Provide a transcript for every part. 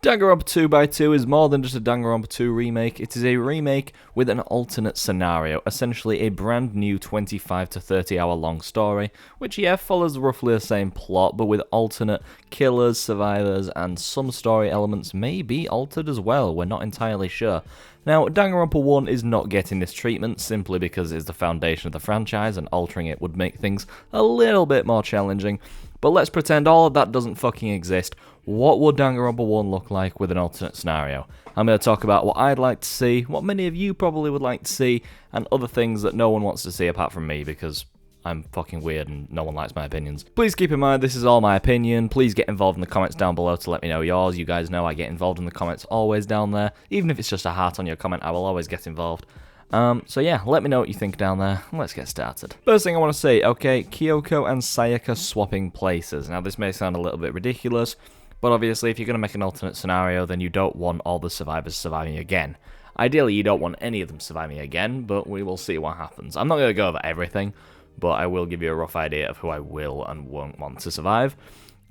Danganronpa 2x2 is more than just a Danganronpa 2 remake, it is a remake with an alternate scenario, essentially a brand new 25 to 30 hour long story, which follows roughly the same plot, but with alternate killers, survivors, and some story elements may be altered as well, we're not entirely sure. Now, Danganronpa 1 is not getting this treatment simply because it's the foundation of the franchise and altering it would make things a little bit more challenging. But let's pretend all of that doesn't fucking exist. What would Danganronpa 1 look like with an alternate scenario? I'm going to talk about what I'd like to see, what many of you probably would like to see, and other things that no one wants to see apart from me because I'm fucking weird and no one likes my opinions. Please keep in mind this is all my opinion. Please get involved in the comments down below to let me know yours. You guys know I get involved in the comments always down there. Even if it's just a heart on your comment, I will always get involved. So yeah, let me know what you think down there. Let's get started. First thing I want to say, okay, Kyoko and Sayaka swapping places. Now this may sound a little bit ridiculous, but obviously if you're going to make an alternate scenario, then you don't want all the survivors surviving again. Ideally, you don't want any of them surviving again, but we will see what happens. I'm not going to go over everything, but I will give you a rough idea of who I will and won't want to survive.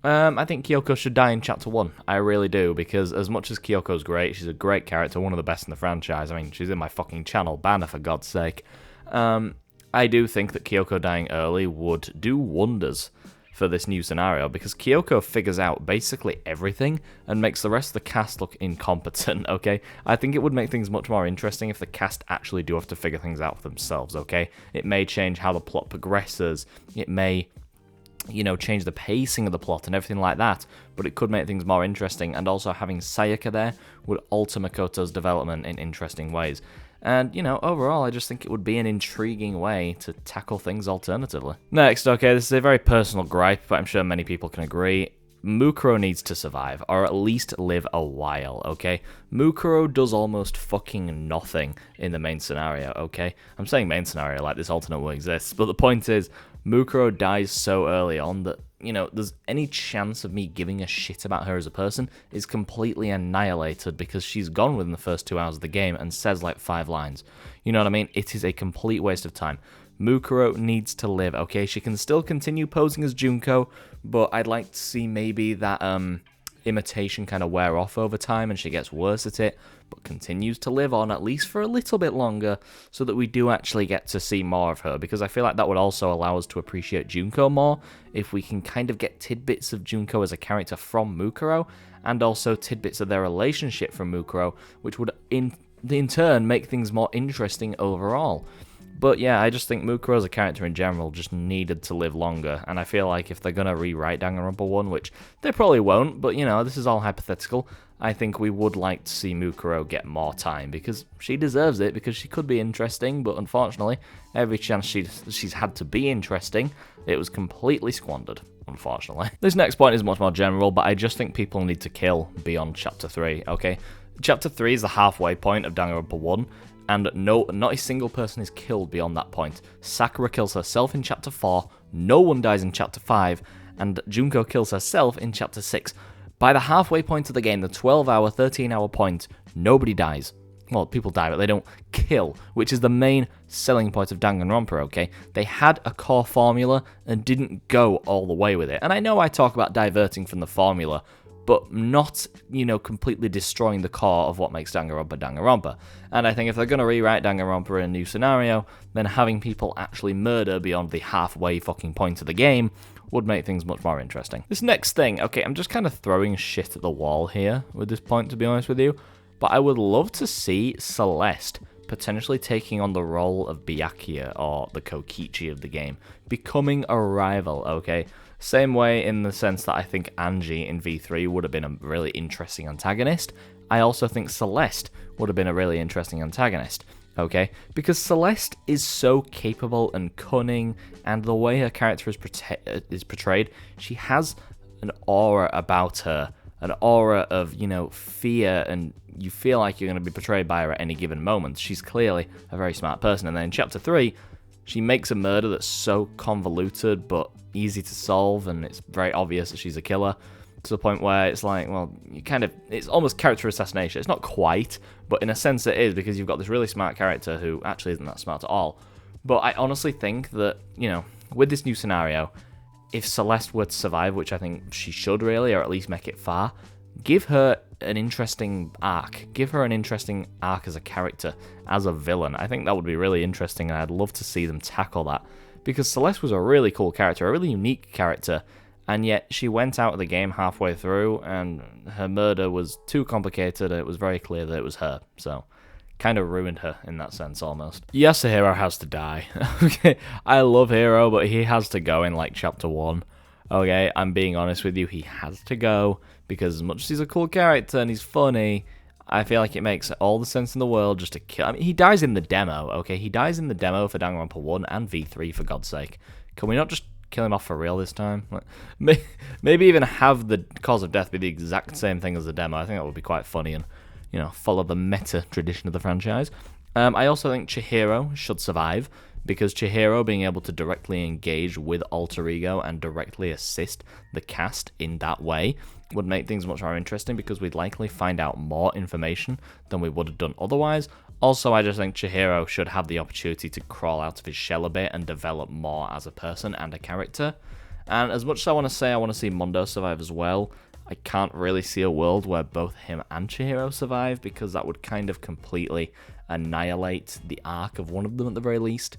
I think Kyoko should die in Chapter 1. I really do, because as much as Kyoko's great, she's a great character, one of the best in the franchise. I mean, she's in my fucking channel banner, for God's sake. I do think that Kyoko dying early would do wonders for this new scenario, because Kyoko figures out basically everything and makes the rest of the cast look incompetent, okay? I think it would make things much more interesting if the cast actually do have to figure things out for themselves, okay? It may change how the plot progresses, it may, you know, change the pacing of the plot and everything like that, but it could make things more interesting, and also having Sayaka there would alter Makoto's development in interesting ways. And, you know, overall, I just think it would be an intriguing way to tackle things alternatively. Next, okay, this is a very personal gripe, but I'm sure many people can agree. Mukuro needs to survive, or at least live a while, okay? Mukuro does almost fucking nothing in the main scenario, okay? I'm saying main scenario like this alternate one exists, but the point is, Mukuro dies so early on that, you know, there's any chance of me giving a shit about her as a person is completely annihilated because she's gone within the first 2 hours of the game and says like 5 lines. You know what I mean? It is a complete waste of time. Mukuro needs to live, okay? She can still continue posing as Junko, but I'd like to see maybe that imitation kind of wear off over time and she gets worse at it, but continues to live on at least for a little bit longer so that we do actually get to see more of her, because I feel like that would also allow us to appreciate Junko more if we can kind of get tidbits of Junko as a character from Mukuro and also tidbits of their relationship from Mukuro, which would in turn make things more interesting overall. But yeah, I just think Mukuro as a character in general just needed to live longer, and I feel like if they're going to rewrite Danganronpa 1, which they probably won't, but you know, this is all hypothetical, I think we would like to see Mukuro get more time, because she deserves it, because she could be interesting, but unfortunately, every chance she's had to be interesting, it was completely squandered, unfortunately. This next point is much more general, but I just think people need to kill beyond Chapter 3, okay? Chapter 3 is the halfway point of Danganronpa 1, and not a single person is killed beyond that point. Sakura kills herself in Chapter 4, no one dies in Chapter 5, and Junko kills herself in Chapter 6. By the halfway point of the game, the 12-hour, 13-hour point, nobody dies. Well, people die, but they don't kill, which is the main selling point of Danganronpa, okay? They had a core formula and didn't go all the way with it. And I know I talk about diverting from the formula, but not, you know, completely destroying the core of what makes Danganronpa Danganronpa. And I think if they're going to rewrite Danganronpa in a new scenario, then having people actually murder beyond the halfway fucking point of the game would make things much more interesting. This next thing, okay, I'm just kind of throwing shit at the wall here with this point, to be honest with you, but I would love to see Celeste potentially taking on the role of Byakuya, or the Kokichi of the game, becoming a rival, okay? Same way in the sense that I think Angie in V3 would have been a really interesting antagonist, I also think Celeste would have been a really interesting antagonist, okay? Because Celeste is so capable and cunning, and the way her character is portrayed, she has an aura about her, an aura of, you know, fear, and you feel like you're going to be betrayed by her at any given moment. She's clearly a very smart person, and then in Chapter 3, she makes a murder that's so convoluted but easy to solve, and it's very obvious that she's a killer, to the point where it's like, well, it's almost character assassination. It's not quite, but in a sense it is, because you've got this really smart character who actually isn't that smart at all. But I honestly think that, you know, with this new scenario, if Celeste were to survive, which I think she should really, or at least make it far, give her an interesting arc. Give her an interesting arc as a character, as a villain. I think that would be really interesting, and I'd love to see them tackle that. Because Celeste was a really cool character, a really unique character, and yet she went out of the game halfway through, and her murder was too complicated, and it was very clear that it was her, so kind of ruined her in that sense, almost. Yasuhiro has to die. Okay, I love Hiro, but he has to go in, like, Chapter 1. Okay, I'm being honest with you, he has to go, because as much as he's a cool character and he's funny, I feel like it makes all the sense in the world just to kill. I mean, he dies in the demo, okay? He dies in the demo for Danganronpa 1 and V3, for God's sake. Can we not just kill him off for real this time? Like, maybe even have the cause of death be the exact same thing as the demo. I think that would be quite funny and, you know, follow the meta tradition of the franchise. I also think Chihiro should survive, because Chihiro being able to directly engage with Alter Ego and directly assist the cast in that way would make things much more interesting, because we'd likely find out more information than we would have done otherwise. Also, I just think Chihiro should have the opportunity to crawl out of his shell a bit and develop more as a person and a character. And as much as I want to say I want to see Mondo survive as well, I can't really see a world where both him and Chihiro survive, because that would kind of completely annihilate the arc of one of them at the very least.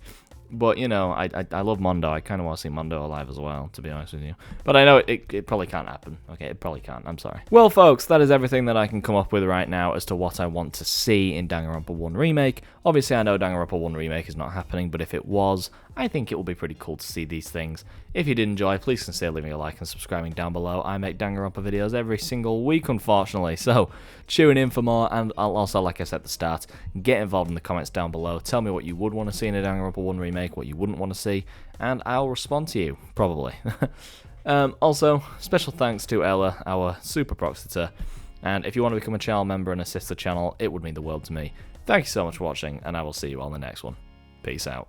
But, you know, I love Mondo. I kind of want to see Mondo alive as well, to be honest with you. But I know it probably can't happen. Okay, it probably can't. I'm sorry. Well, folks, that is everything that I can come up with right now as to what I want to see in Danganronpa 1 Remake. Obviously, I know Danganronpa 1 Remake is not happening, but if it was, I think it would be pretty cool to see these things. If you did enjoy, please consider leaving a like and subscribing down below. I make Danganronpa videos every single week, unfortunately, so tune in for more. And I'll also, like I said at the start, get involved in the comments down below. Tell me what you would want to see in a Danganronpa 1 Remake, what you wouldn't want to see, and I'll respond to you, probably. Also, special thanks to Ella, our super proxitor, and if you want to become a channel member and assist the channel, it would mean the world to me. Thank you so much for watching, and I will see you on the next one. Peace out.